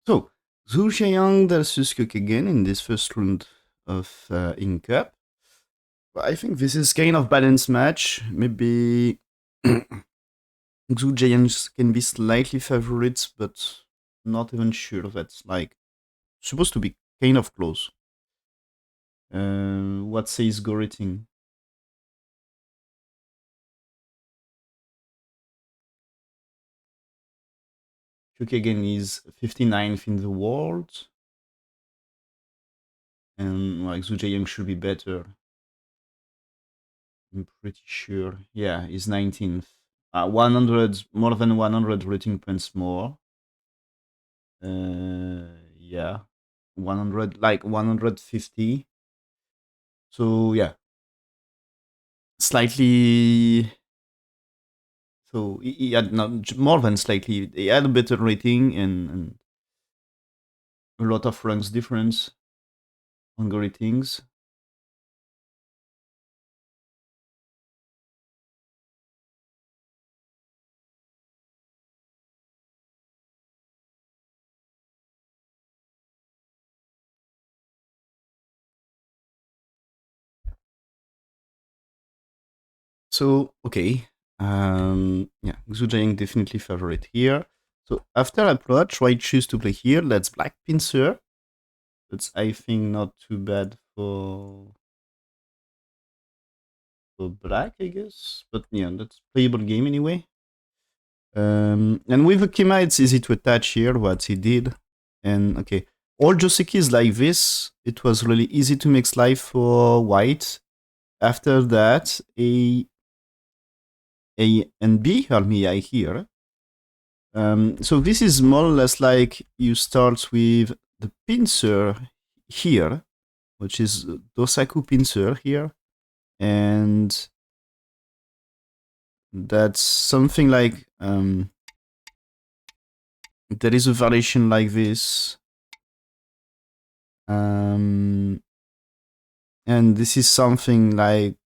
So, Jiayang versus Kyo Kagen in this first round of In Cup. I think this is kind of balanced match. Maybe Jiayang can be slightly favorites, but not even sure. That's like supposed to be kind of close. What says Go rating? Kyo Kagen is 59th in the world, and like Jiayang should be better. I'm pretty sure. Yeah, he's 19th. 100, more than 100 rating points more. Yeah, 100, like 150. So yeah, slightly. So he had not more than slightly. He had a better rating and a lot of ranks difference on the ratings. So okay, yeah, Jiayang definitely favorite here. So after approach, white choose to play here. Let's black pincer. That's I think not too bad for black, I guess. But yeah, that's playable game anyway. And with Akima, it's easy to attach here what he did. And okay, all Joseki is like this. It was really easy to make life for white. After that, A and B are me I here. So this is more or less like you start with the pincer here, which is Dosaku pincer here. And that's something like there is a variation like this. And this is something like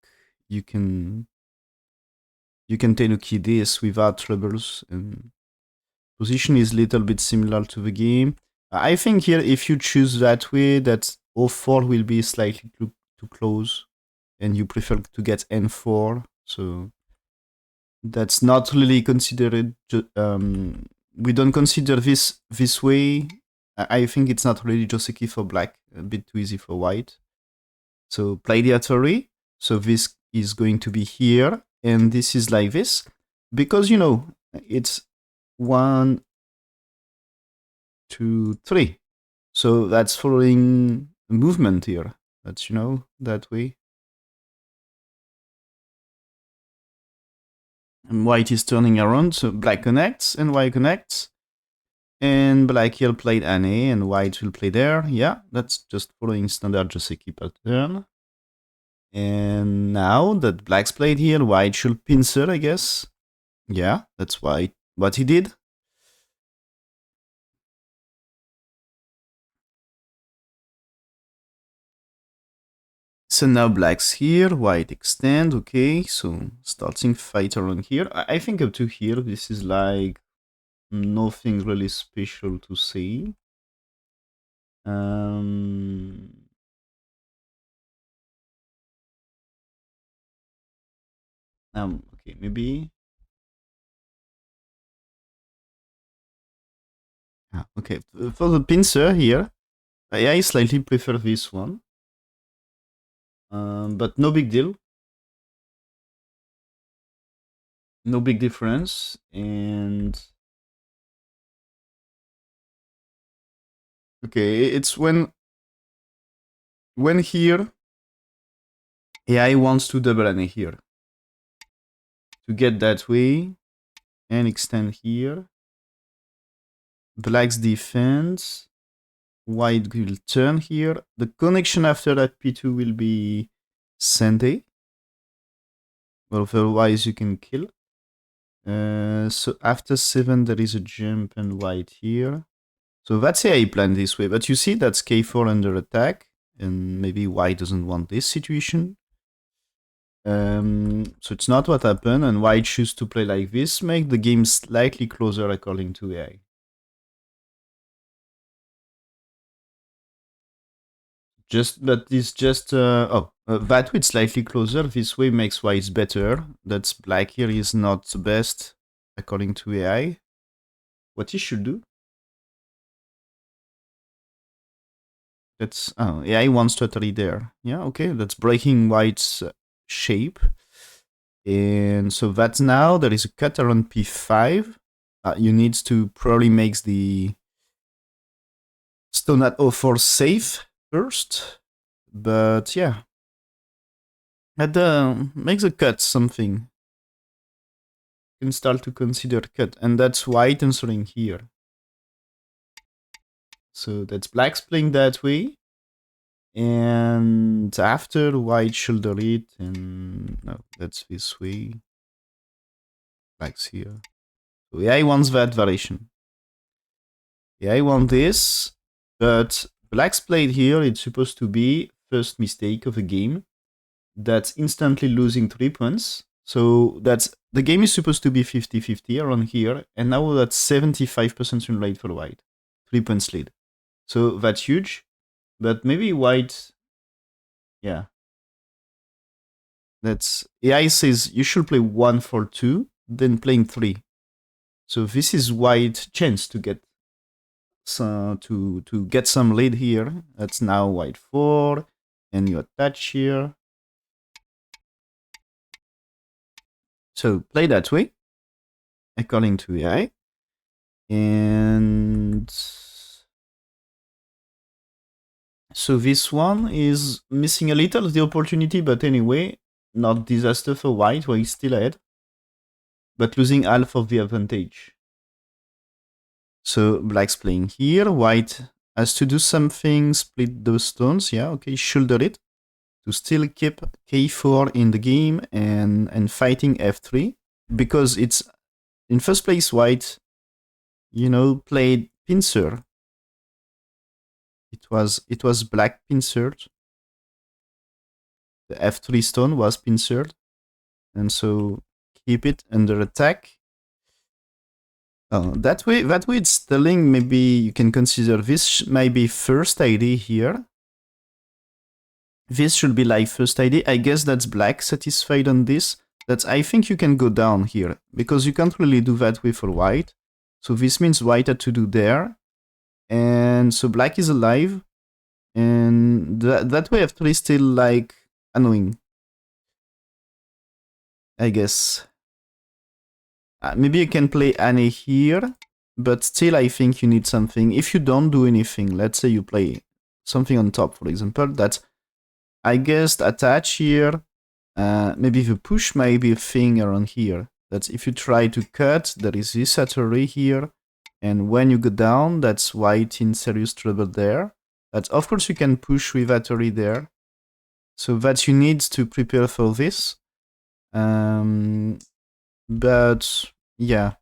you can tenuki this without troubles, and position is a little bit similar to the game. I think here if you choose that way, that O4 will be slightly too close, and you prefer to get N4, so that's not really considered. We don't consider this way. I think it's not really Joseki for black, a bit too easy for white. So play the Atari. So this is going to be here, and this is like this, because it's 1, 2, 3. So that's following movement here. That's that way. And white is turning around, so black connects and white connects. And black here played Anne, and white will play there. Yeah, that's just following standard Joseki pattern. And now that black's played here, white should pincer, I guess. Yeah, that's what he did. So now black's here, white extend, okay, so starting fight around here. I think up to here, this is like nothing really special to say. Okay, maybe. Okay, for the pincer here, I slightly prefer this one. But no big deal. No big difference. And okay, it's when here AI wants to double an here to get that way and extend here. Black's defense. White will turn here. The connection after that P2 will be Sende. Well, otherwise you can kill. So after 7 there is a jump and white here. So that's how I plan this way. But you see that's K4 under attack. And maybe white doesn't want this situation. So it's not what happened. And white choose to play like this. Make the game slightly closer according to AI. But it's just that way it's slightly closer. This way makes white better. That's black here is not the best according to AI. What he should do? That's AI wants totally there. Yeah, okay, that's breaking white's shape. And so that's now there is a cut around p5. You need to probably make the stone at o4 safe first. But yeah, that makes a cut something. You can start to consider cut, and that's white answering here. So that's black's playing that way. And after white shoulder it, and no, that's this way. Black's here. So yeah, I want that variation. Yeah, I want this, but black's played here, it's supposed to be first mistake of a game. That's instantly losing 3 points. So that's the game is supposed to be 50-50 around here, and now that's 75% win rate for white. 3 points lead. So that's huge. But maybe white, yeah. That's AI says you should play 1 for 2, then playing 3. So this is white chance to get to get some lead here. That's now white 4, and you attach here. So play that way, according to AI. And so this one is missing a little of the opportunity, but anyway, not disaster for white, where he's still ahead, but losing half of the advantage. So black's playing here, white has to do something, split those stones, yeah, okay, shoulder it, to still keep k4 in the game and fighting f3, because it's, in first place, white, played pincer. It was black pincered. The f3 stone was pincered, and so keep it under attack. That way it's telling maybe you can consider this maybe first ID here. This should be like first ID. I guess that's black satisfied on this. I think you can go down here, because you can't really do that way for white. So this means white had to do there. And so black is alive. And that way f3 is still like annoying, I guess. Maybe you can play Anne here, but still I think you need something. If you don't do anything, let's say you play something on top, for example, that's, I guess, attach here. Maybe the push might be a thing around here. That's if you try to cut, there is this artery here. And when you go down, that's white in serious trouble there. But of course you can push with artery there. So that you need to prepare for this. But yeah,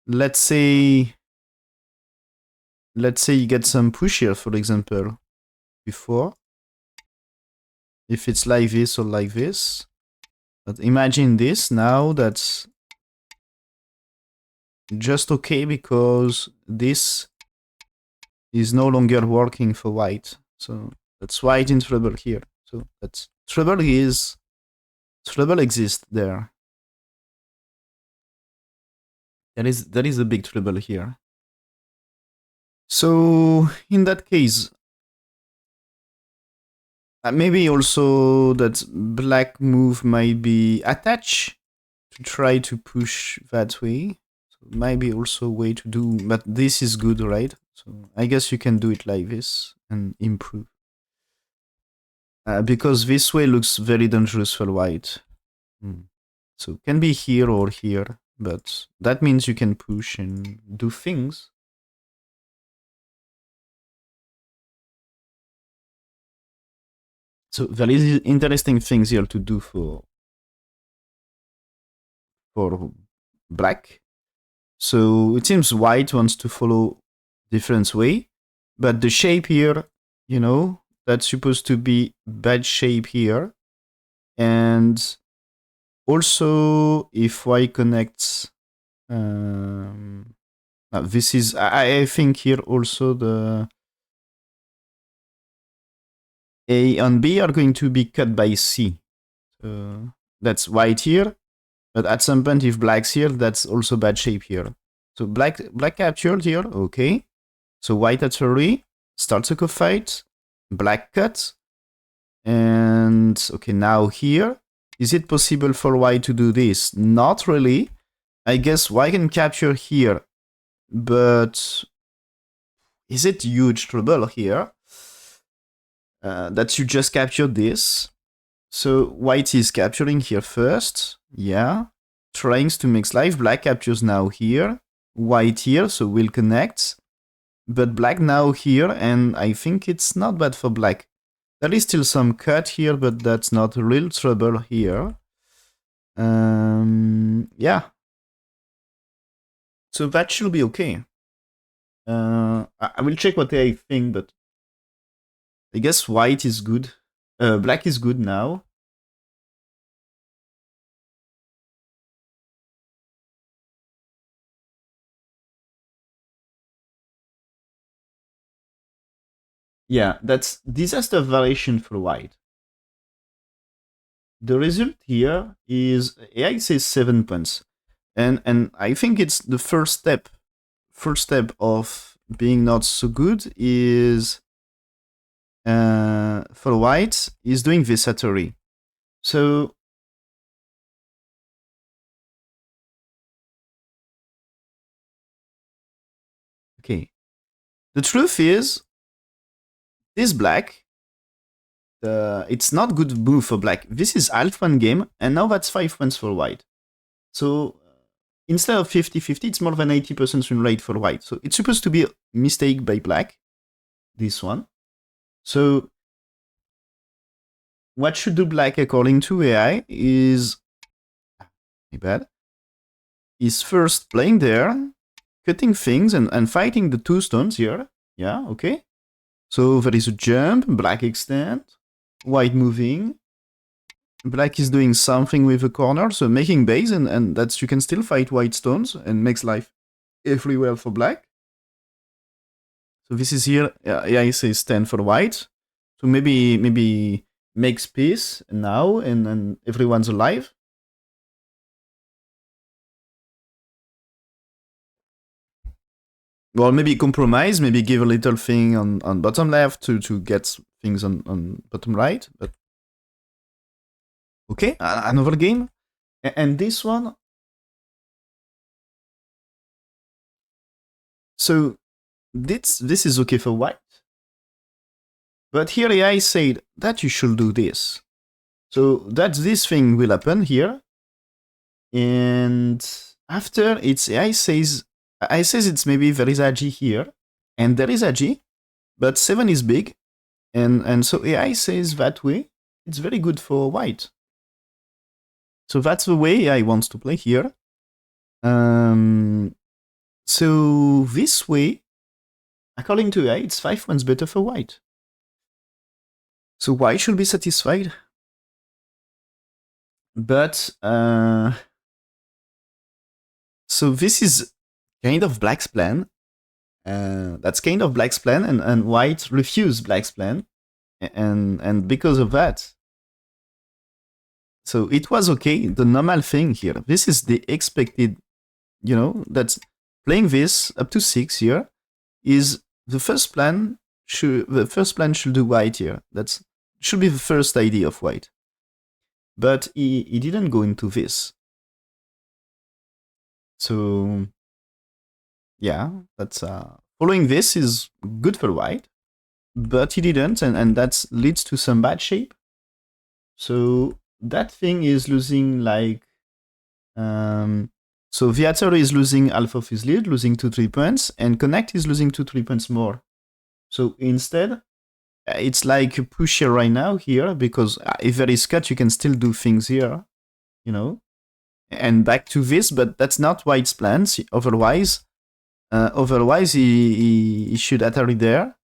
let's say you get some push here, for example, before. If it's like this or like this. But imagine this now, that's just okay, because this is no longer working for white. So that's white in trouble here. So that's trouble exists there. There is a big trouble here. So in that case, maybe also that black move might be attach to try to push that way. So maybe also a way to do, but this is good, right? So I guess you can do it like this and improve. Because this way looks very dangerous for white. So it can be here or here, but that means you can push and do things. So there is interesting things here to do for black. So it seems white wants to follow different way, but the shape here, that's supposed to be bad shape here. And also if y connects, this is, I think here also A and B are going to be cut by C. That's white here, but at some point if black's here, that's also bad shape here. So black captured here, okay. So white at 3, starts a co-fight, black cut, and okay, now here, is it possible for white to do this? Not really. I guess white can capture here, but is it huge trouble here? That you just captured this. So white is capturing here first, yeah. Trying to make life, black captures now here, white here, so we'll connect. But black now here, and I think it's not bad for black. There is still some cut here, but that's not real trouble here. Yeah. So that should be okay. I will check what I think, but I guess white is good. Black is good now. Yeah, that's disaster variation for white. The result here is AI says 7 points. And I think it's the first step of being not so good is for white is doing Vesatory. So okay. The truth is this black it's not good move for black. This is half one game, and now that's 5 points for white. So instead of 50-50, it's more than 80% win rate for white. So it's supposed to be a mistake by black, this one. So what should do black according to AI is, my bad, is first playing there, cutting things and fighting the 2 stones here. Yeah, okay. So there is a jump, black extend, white moving. Black is doing something with a corner, so making base, and that's you can still fight white stones and makes life everywhere for black. So this is here, AI says 10 for white. So maybe makes peace now and everyone's alive. Well, maybe compromise, maybe give a little thing on bottom left to get things on bottom right. But okay, another game. And this one. So this is okay for white. But here AI said that you should do this. So that this thing will happen here. And after it's AI says it's maybe there is a G here. And there is a G, but 7 is big. And so AI says that way, it's very good for white. So that's the way AI wants to play here. So this way, according to AI, it's 5 points better for white. So white should be satisfied. But so this is kind of black's plan. That's kind of black's plan, and white refused black's plan, and because of that, so it was okay. The normal thing here. This is the expected. That's playing this up to 6 here is the first plan. The first plan should do white here. That should be the first idea of white. But he didn't go into this. So yeah, that's following this is good for white, but he didn't, and that leads to some bad shape. So that thing is losing like so Viator is losing half of his lead, losing 2-3 points, and Connect is losing 2-3 points more. So instead, it's like a push here right now here, because if there is cut, you can still do things here, and back to this, but that's not White's plans. Otherwise, he should Atari there.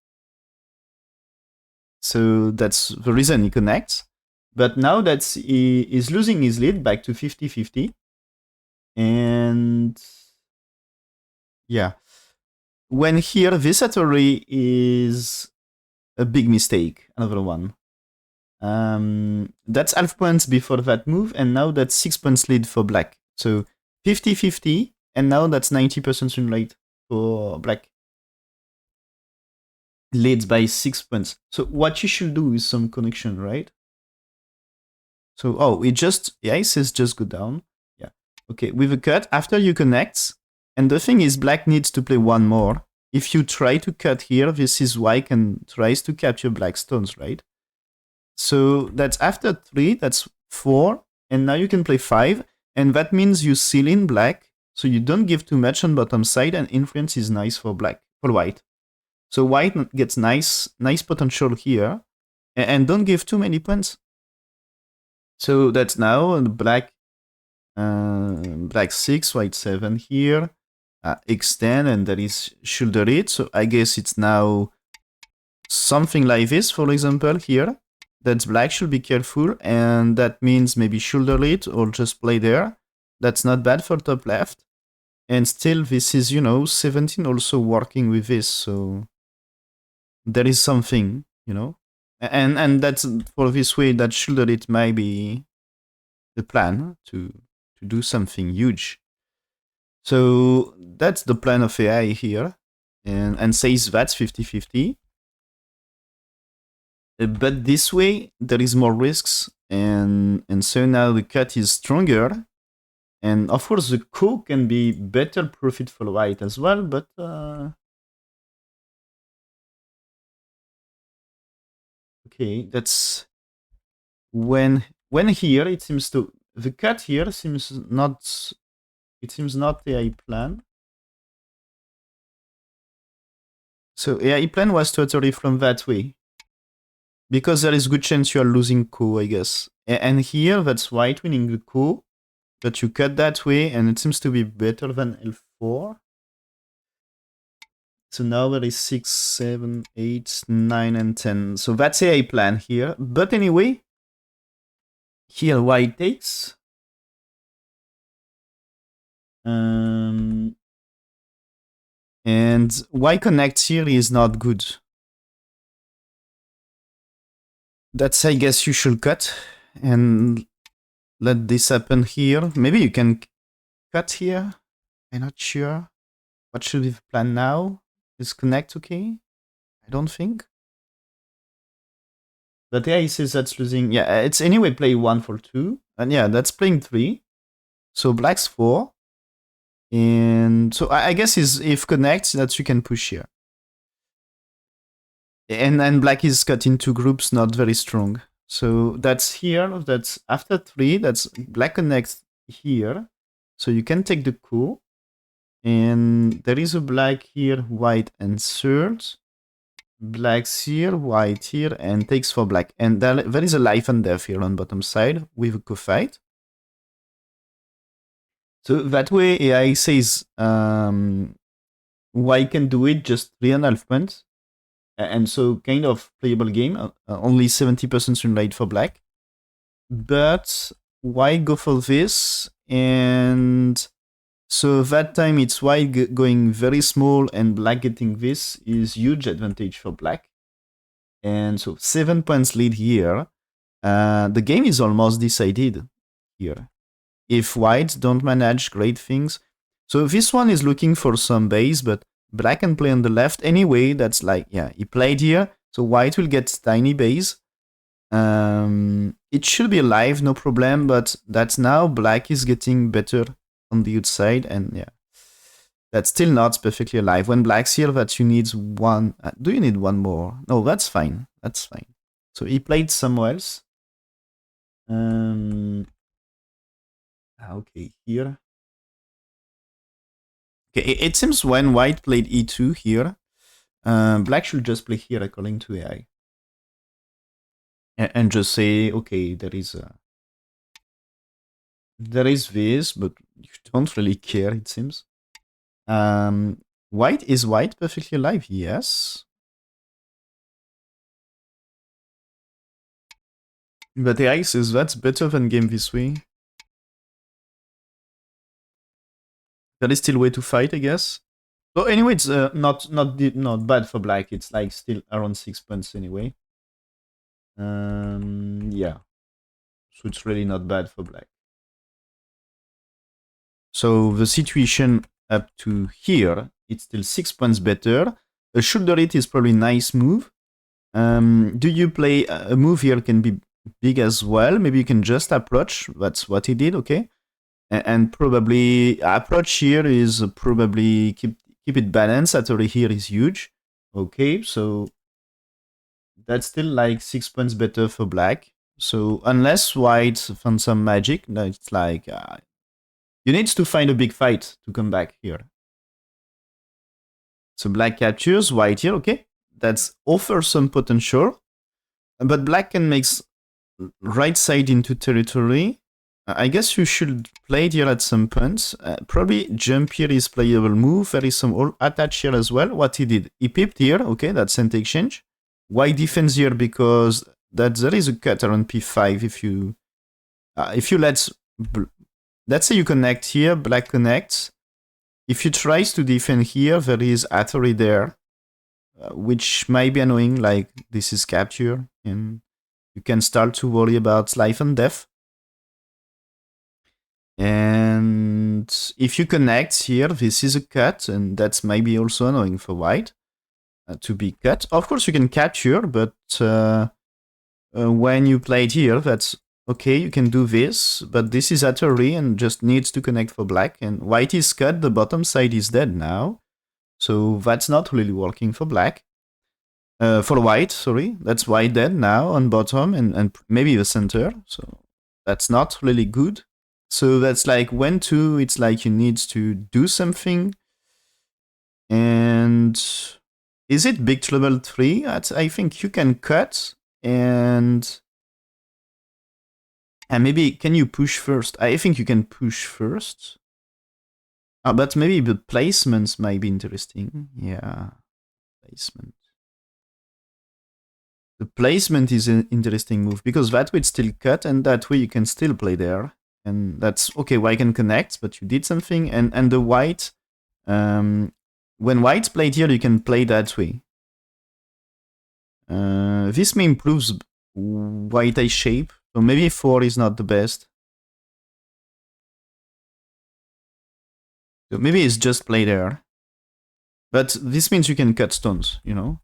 So that's the reason he connects. But now that he is losing his lead back to 50-50. And yeah, when here Visatory is a big mistake, another one. That's half points before that move, and now that's 6 points lead for black. So 50-50, and now that's 90% win rate for black. Leads by 6 points. So what you should do is some connection, right? So, it says just go down. Yeah. Okay, with a cut, after you connect, and the thing is black needs to play one more. If you try to cut here, this is white and tries to capture black stones, right? So that's after 3, that's 4, and now you can play 5, and that means you seal in black, so you don't give too much on bottom side, and influence is nice for white. So white gets nice potential here, and don't give too many points. So that's now black 6, white 7 here, extend, and that is shoulder it. So I guess it's now something like this, for example, here. That's black should be careful, and that means maybe shoulder it or just play there. That's not bad for top left. And still, this is, 17 also working with this, so there is something, And that's for this way that shoulder it might be the plan to do something huge. So that's the plan of AI here, and says that's 50-50. But this way, there is more risks, and so now the cut is stronger. And of course, the co can be better profit for white as well, but okay, that's when here it seems to the cut here seems not AI plan. So AI plan was totally from that way. Because there is good chance you are losing co, I guess. And here, that's white winning the co, but you cut that way, and it seems to be better than L4. So now there is 6, 7, 8, 9, and 10. So that's AI plan here. But anyway, here white takes. And Y connect here is not good. That's, I guess, you should cut and let this happen here. Maybe you can cut here. I'm not sure. What should we plan now? Is connect okay? I don't think. But yeah, he says that's losing. Yeah, it's anyway play 1 for 2. And yeah, that's playing 3. So black's 4. And so I guess is if connects, that you can push here. And black is cut into groups, not very strong. So that's here, that's after 3, that's black connects here. So you can take the coup. And there is a black here, white, and third. Black's here, white here, and takes for black. And there is a life and death here on bottom side with a co-fight. So that way AI says white can do it just 3.5 points. And so kind of playable game, only 70% win rate for black. But why go for this? And so that time it's white going very small and black getting this is huge advantage for black. And so 7 points lead here. The game is almost decided here. If whites don't manage great things. So this one is looking for some base, but black can play on the left anyway. That's like, yeah, he played here. So white will get tiny base. It should be alive, no problem, but that's now black is getting better on the outside, and yeah, that's still not perfectly alive. When black's here, that you need one. Do you need one more? No, that's fine. That's fine. So he played somewhere else. Okay, here. Okay, it seems when white played e2 here, black should just play here according to AI. And just say, okay, there is this, but you don't really care, it seems. White is white perfectly alive? Yes. But AI says that's better than game this way. There is still way to fight, I guess. So anyway, it's not bad for black. It's like still around 6 points anyway. Yeah, so it's really not bad for black. So the situation up to here, it's still 6 points better. A shoulder it is probably a nice move. Do you play a move here can be big as well? Maybe you can just approach. That's what he did, okay? And probably approach here is probably keep it balanced. Atari here is huge. Okay, so that's still like 6 points better for black. So unless white found some magic, it's like you need to find a big fight to come back here. So black captures white here, okay? That's offers some potential, but black can make right side into territory. I guess you should play it here at some point. Probably jump here is playable move. There is some attach here as well. What he did, he pipped here, okay? That's center exchange. Why defense here? Because that there is a cut around p5 if you let's say you connect here, black connects. If you tries to defend here, there is Atari there, which might be annoying, like this is capture, and you can start to worry about life and death. And if you connect here, this is a cut, and that's maybe also annoying for white to be cut. Of course, you can capture, but when you play it here, that's okay, you can do this, but this is Atari and just needs to connect for black, and white is cut, the bottom side is dead now, so that's not really working for black. For white, sorry, that's white dead now on bottom and maybe the center, so that's not really good. So that's like when to, it's like you need to do something. And is it big trouble 3? I think you can cut and maybe can you push first? I think you can push first. But maybe the placements might be interesting. Yeah, placement. The placement is an interesting move because that way it's still cut and that way you can still play there. And that's okay, white can connect, but you did something. And the white, when white played here, you can play that way. This may improve white eye shape, so maybe 4 is not the best. So maybe it's just play there. But this means you can cut stones, you know?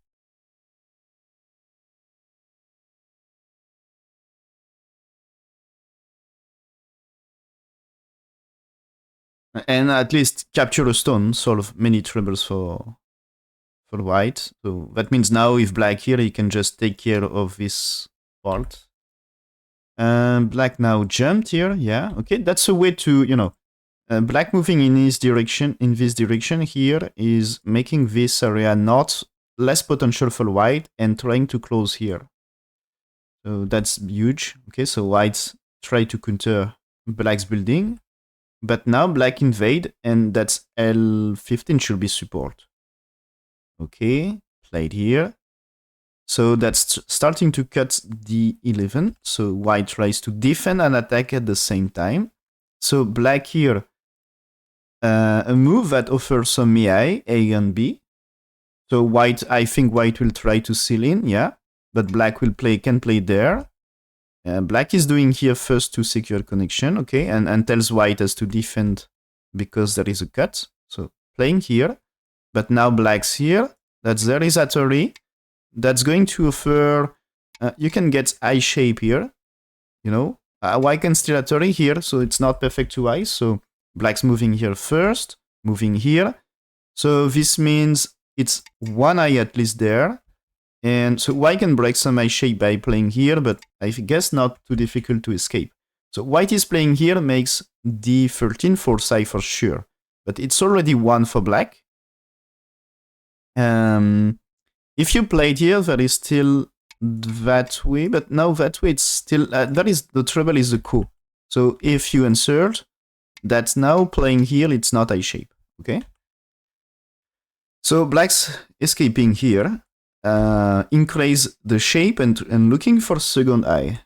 And at least capture a stone, solve many troubles for white. So that means now if black here, he can just take care of this fault. Black now jumped here, yeah. Okay, that's a way to, you know, black moving in this direction here is making this area not less potential for white and trying to close here. So that's huge. Okay, so white try to counter black's building. But now black invade, and that's L15 should be support. Okay, played here. So that's starting to cut the 11. So white tries to defend and attack at the same time. So black here, a move that offers some AI, A and B. So white, I think white will try to seal in, yeah. But black will can play there. Black is doing here first to secure connection, okay, and tells white has to defend because there is a cut. So playing here, but now black's here. That's there is Atari. That's going to offer. You can get eye shape here, you know. White can still Atari here, so it's not perfect to eyes. So black's moving here first, moving here. So this means it's one eye at least there. And so white can break some eye shape by playing here, but I guess not too difficult to escape. So white is playing here makes D13 for Sai for sure, but it's already 1 for black. If you played here, there is still that way, but now that way it's still, that is, the trouble is the coup. So if you insert, that's now playing here, it's not eye shape, okay? So black's escaping here. Increase the shape and looking for second eye.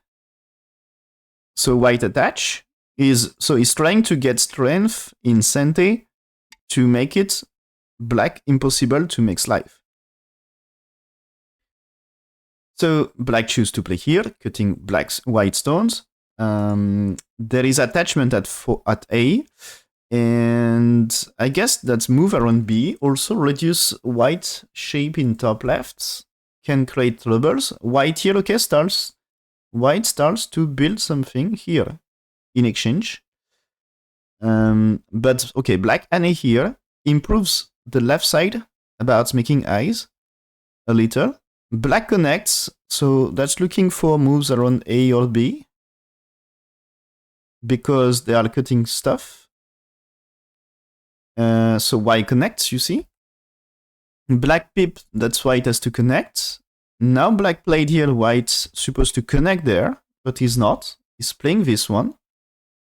So white attach is trying to get strength in Sente to make it black impossible to make life. So black choose to play here, cutting black's white stones. There is attachment at A, and I guess that's move around B. Also reduce white shape in top left, can create troubles. White here, okay, white starts to build something here in exchange. But okay, black and A here improves the left side about making eyes a little. Black connects, so that's looking for moves around A or B because they are cutting stuff. So white connects, you see. Black pip, that's why it has to connect. Now black played here, white's supposed to connect there, but he's not. He's playing this one.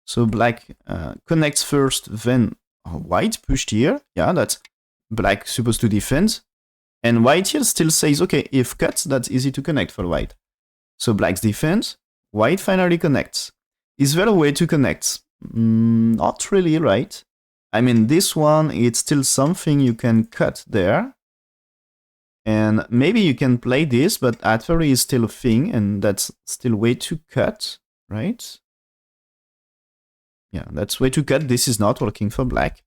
So black connects first, then white pushed here. Yeah, that's black supposed to defend. And white here still says, okay, if cut, that's easy to connect for white. So black's defense, white finally connects. Is there a way to connect? Not really, right? I mean, this one, it's still something you can cut there. And maybe you can play this, but Atari is still a thing, and that's still way to cut, right? Yeah, that's way to cut. This is not working for black.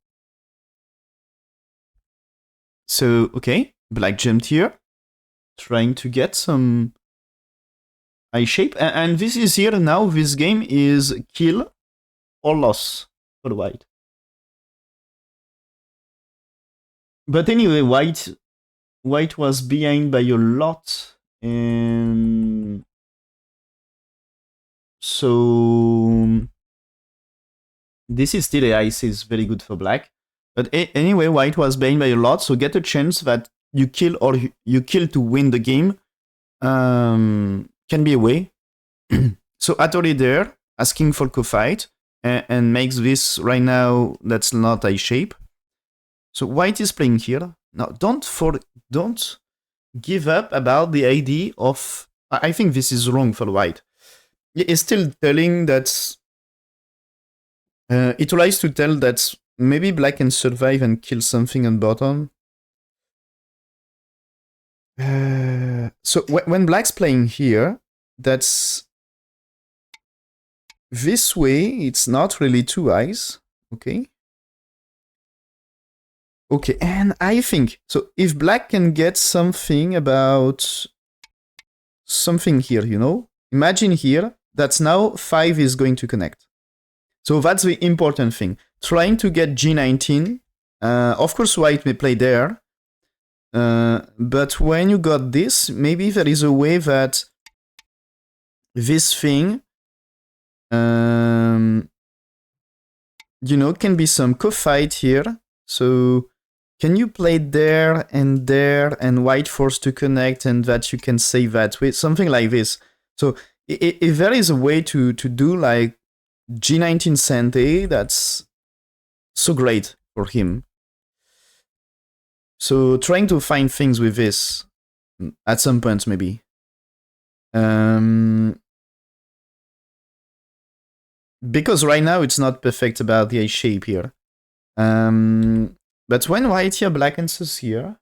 So, okay, black jumped here, trying to get some eye shape. And this is here now, this game is kill or loss for white. But anyway, white was behind by a lot, and so this is still ice is very good for black. But anyway, white was behind by a lot, so get a chance that you kill or you kill to win the game can be a way. So Attori there asking for co-fight and makes this right now that's not a shape. So white is playing here. Now don't give up about the idea of. I think this is wrong for white. It's still telling that it tries to tell that maybe black can survive and kill something on bottom. So when black's playing here, that's this way. It's not really two eyes. Okay. Okay, and I think, so if black can get something about something here, you know, imagine here, that's now 5 is going to connect. So that's the important thing. Trying to get G19, of course white may play there, but when you got this, maybe there is a way that this thing, you know, can be some co-fight here. So can you play there and white forced to connect and that you can save that with something like this? So if there is a way to do like G19 Sente, that's so great for him. So trying to find things with this at some point maybe. Because right now it's not perfect about the eye shape here. But when white here blackens us here,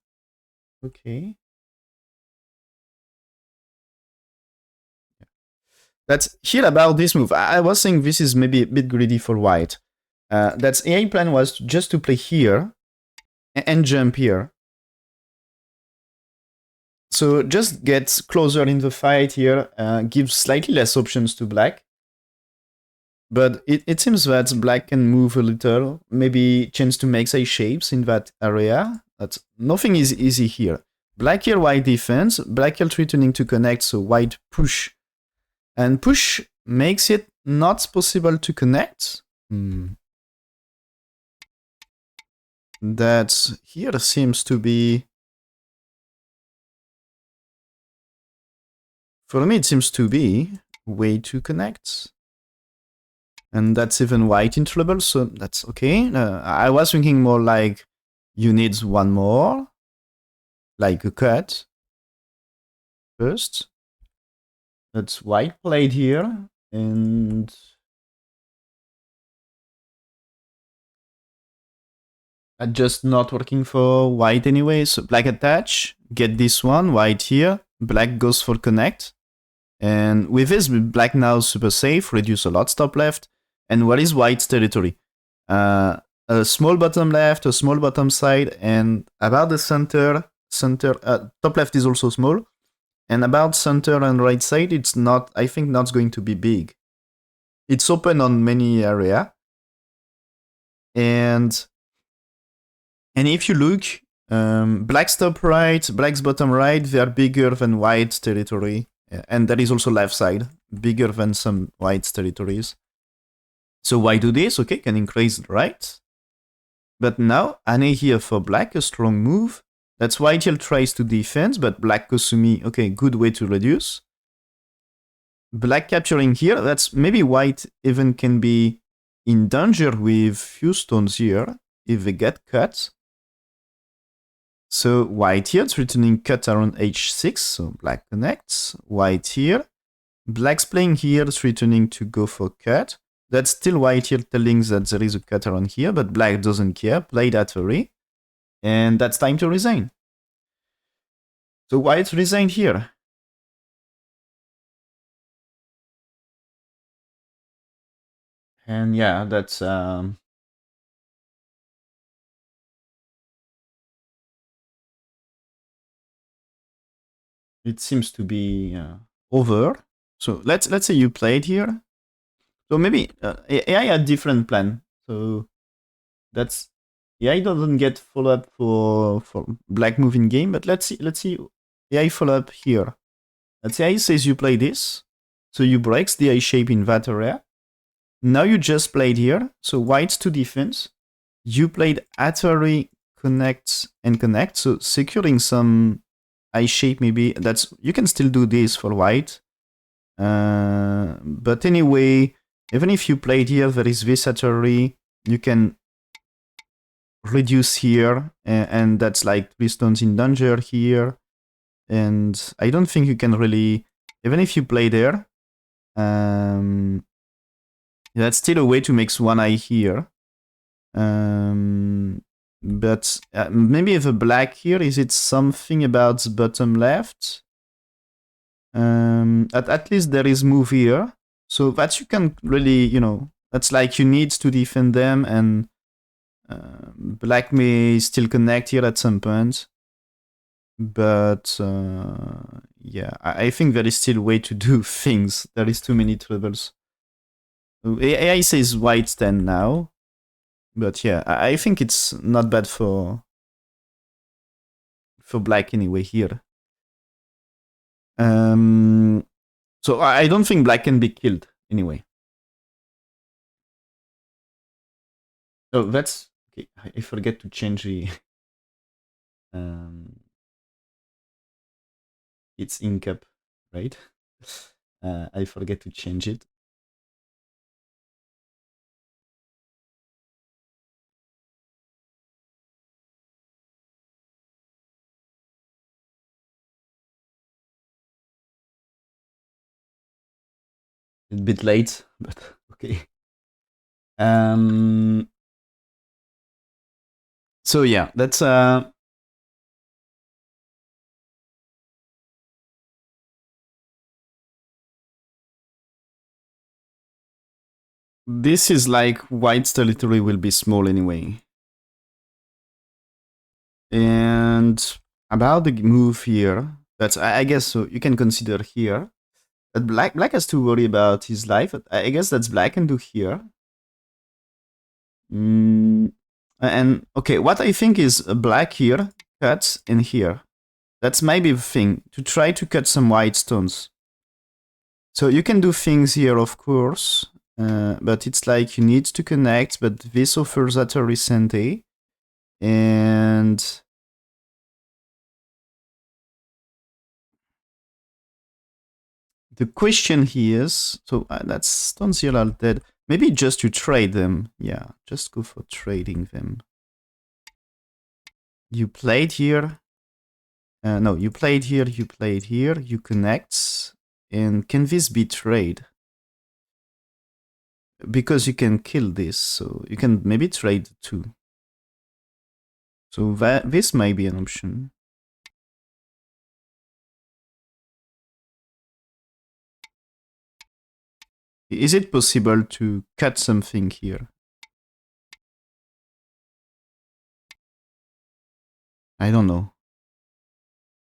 okay. That's here about this move. I was saying this is maybe a bit greedy for white. That's AI plan was just to play here and jump here. So just get closer in the fight here, give slightly less options to black. But it seems that black can move a little, maybe chance to make say shapes in that area. That's, nothing is easy here. Black here, white defense, black here returning to connect, so white push. And push makes it not possible to connect. That here seems to be... For me it seems to be way to connect. And that's even white in trouble, so that's okay. I was thinking more like you need one more, like a cut first. That's white played here, and just not working for white anyway. So black attach, get this one, white here, black goes for connect. And with this, black now super safe, reduce a lot stop left. And what is white's territory? A small bottom left, a small bottom side, and about the center, top left is also small. And about center and right side, it's not, I think, not going to be big. It's open on many area. And if you look, black's top right, black's bottom right, they are bigger than white's territory. And that is also left side, bigger than some white's territories. So why do this? Okay, can increase right. But now, Ane here for black, a strong move. That's why Jill tries to defend, but black Kosumi, okay, good way to reduce. Black capturing here, that's maybe white even can be in danger with few stones here if they get cut. So white here, it's returning cut around h6, so black connects. White here. Black's playing here, it's returning to go for cut. That's still white here telling that there is a cut around here, but black doesn't care, played at very. And that's time to resign. So white resigned here. And yeah, that's it seems to be over. So let's say you played here. So maybe AI had different plan. So that's AI doesn't get follow up for black moving game, but let's see AI follow up here. Let's say AI says you play this, so you breaks the AI shape in that area. Now you just played here, so white's to defense. You played Atari connect and connect, so securing some eye shape maybe. That's you can still do this for white. But anyway, even if you played here, there is this Atari. You can reduce here, and that's like 3 stones in danger here. And I don't think you can really, even if you play there, that's still a way to make one eye here. But maybe the black here, is it something about the bottom left? At least there is move here. So that you can really, that's like you need to defend them, and black may still connect here at some point. But yeah, I think there is still way to do things. There is too many troubles. AI says white 10 now. But yeah, I think it's not bad for black anyway here. So I don't think black can be killed anyway. Oh, that's okay. I forget to change the it's ink up, right? I forget to change it. A bit late, but okay. So yeah, that's this is like white's territory will be small anyway. And about the move here, that's I guess so you can consider here that black has to worry about his life. I guess that's black can do here. And okay, what I think is black here cuts in here. That's maybe the thing, to try to cut some white stones. So you can do things here, of course, but it's like you need to connect, but this offers at a recent day. And the question here is, so that's stones here are dead. Maybe just to trade them. Yeah, just go for trading them. You played here. No, you played here, you played here, you connect. And can this be trade? Because you can kill this, so you can maybe trade too. So this may be an option. Is it possible to cut something here? I don't know.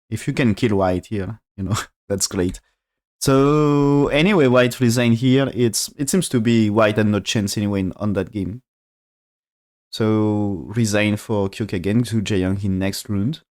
If you can kill white here, that's great. So anyway, white resign here. It seems to be white and no chance anyway on that game. So resign for Kyo Kagen to Jiayang in next round.